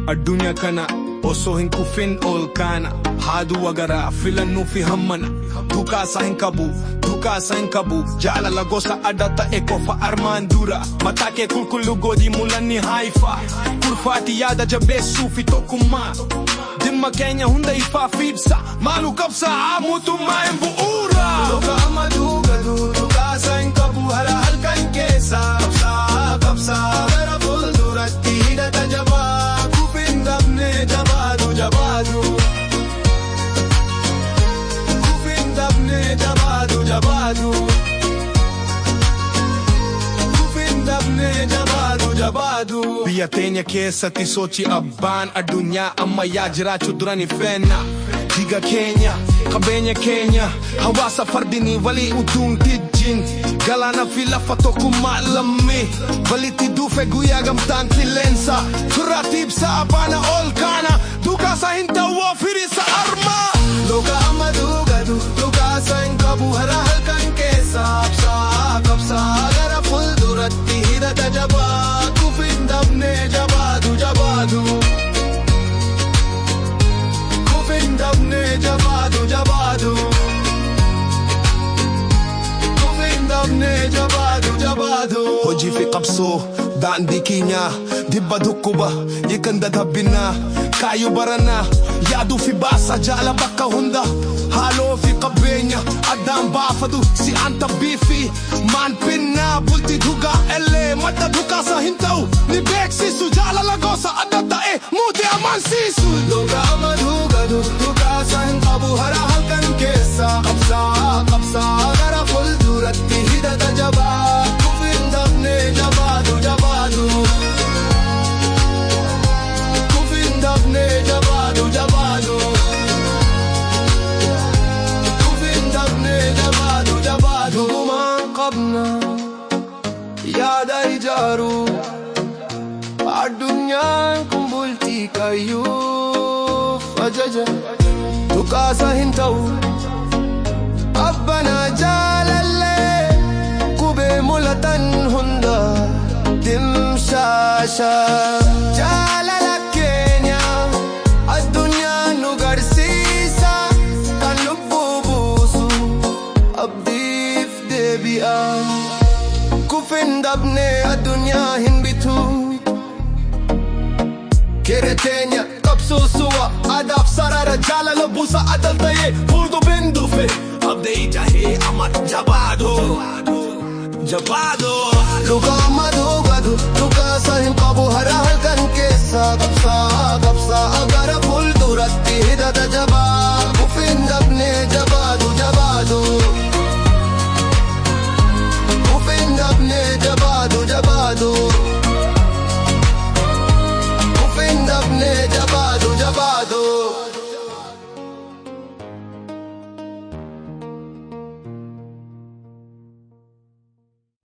الدنيا كنا osohin kufin ol kana hadu wagara filanu fi hammana duka sahin kabu jala lagosa adata eko fa arman dura matake kulkulu godi mulani haifa kurfati yada jabe sufi tokuma dimma kenya hunda ifa fibsa malu kapsa amutu main buura loka amadu gadu duka sahin kabu hala halkan kesa kapsa gara bul durati hidata jaba kufin dabne jabadu kufin dabne jabadu kufin dabne jabadu biyya teenya keessatti sochi abbaan addunyaa amma yaa jiraachuu durani feenna diga keenya qabeenya keenya hawaasa fardini walii utuun tijjin galaana fi lafa tokkummaa lammii walitti dhufe guyyaa gamtaan qilleensa turraatti ibsa abbaana ol kaana dukaasa hin ta'uu firisa armaa loka amma dugadu dukaasa hin qabu hara halkan keessa qabsaa gara fulduratti hidhata jabaa kufin dabne jabadu kufin dabne jabadu kufin dabne jabadu hojii fi qabsoo daandii keenya dibba dhukkuba yikan dadhabbina kaayu barana yaadu fi baasa jaala bakka hunda haaloo fi qabeenya addaan baafadu si anta biifi maan pinna bulti dhugaa ellee madda dhukaasa hin ta'u ni beeksisu jaalala gosa adda ta'e muuti amansiisu loka amadu gadu dhukaasa hin qabu hara halkan keessa qabsaa gara fulduratti hidhata jabaa kufin dabne jabadu kufin dabne jabadu kufin dabne jabadu dhugumaan qabna yaada ijaaru addunyaan kun bultii kayyuuf ajaja dhukaasa hin ta'u abbana jaalallee kubee mul'atan hunda dimshaasha jaalala keenya addunyaan nu garsiisa kan lubbuu buusu abdiif deebi'a kufin dabne addunyaa hin bitu kereteenya qabsuusuwa adaaf sarara jaalala buusa adal ta'e furdu bindufe abdee jahee amat jabaado luka amadu gadu dhukaasa hin qabu hara halkan keessa qabsaa gara fulduratti hidhata jabaa kufin dabne jabadu kufin dabne jabadu kufin dabne jabadu